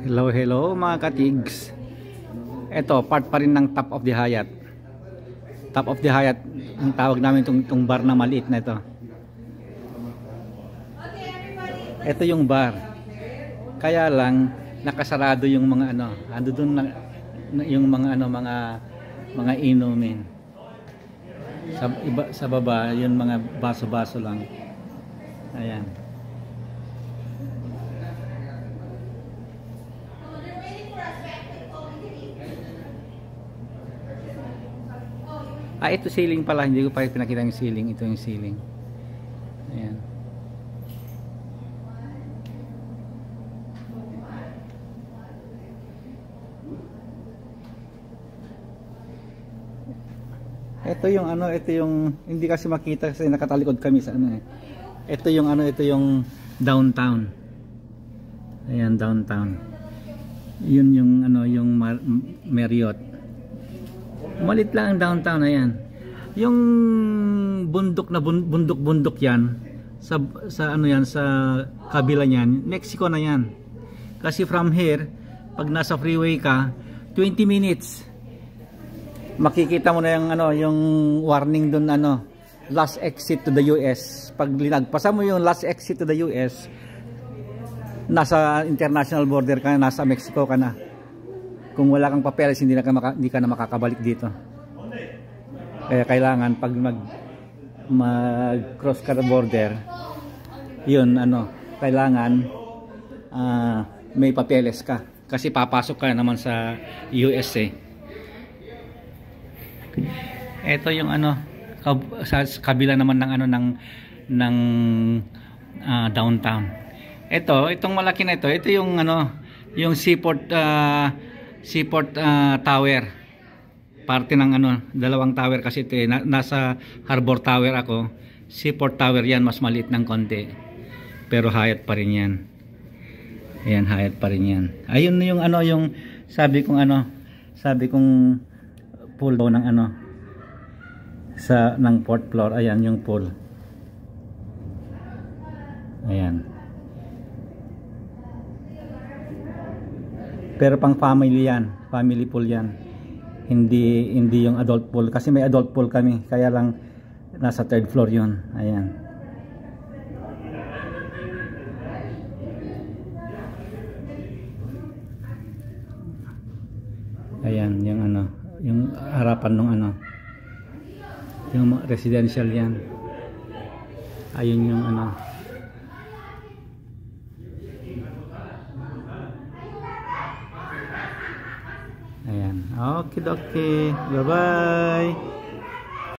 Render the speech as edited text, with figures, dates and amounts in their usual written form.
Hello, hello mga katigs. Ito, part pa rin ng Top of the Hyatt. Top of the Hyatt, ang tawag namin itong bar na maliit na ito. Ito yung bar. Kaya lang, nakasarado yung mga ano. Ando doon na, yung mga ano, mga inumin. Sa baba, yun mga baso-baso lang. Ayan. Ito ceiling pala, hindi ko pa pinakita yung ceiling. Ito yung ceiling. Ayan. Ito yung ano, ito yung hindi kasi makita kasi nakatalikod kami sa ano eh. Ito yung ano, ito yung downtown. Ayan, downtown. Yun yung ano, yung Marriott. Malit lang ang downtown, ayan. Yung bundok na bundok yan sa ano yan, sa kabila niyan, Mexico na yan. Kasi from here, pag nasa freeway ka, 20 minutes. Makikita mo na yung ano, yung warning doon ano, last exit to the US. Pag linagpasan mo yung last exit to the US, nasa international border ka, nasa Mexico ka na. Kung wala kang papeles, hindi ka na makakabalik dito. Kaya kailangan pag mag-cross ka ng border, yun ano, kailangan may papeles ka kasi papasok ka naman sa USA. Ito yung ano, sa kabila naman ng ano ng downtown. Itong malaki na ito yung ano, yung Seaport Tower. Parte ng ano, dalawang tower kasi ito eh. Nasa Harbor Tower ako. Seaport Tower yan, mas maliit ng konti. Pero Hyatt pa rin yan. Ayan, Hyatt pa rin yan. Ayun yung ano, yung sabi kong pool daw ng ano, ng fourth floor. Ayan yung pool. Ayan. Pero pang family yan, family pool yan. Hindi yung adult pool kasi may adult pool kami, kaya lang nasa third floor yun. Ayan. Ayan yung ano, yung harapan ng ano, yung residential yan. Ayun yung ano. Ayan. Okay, okay. Bye-bye.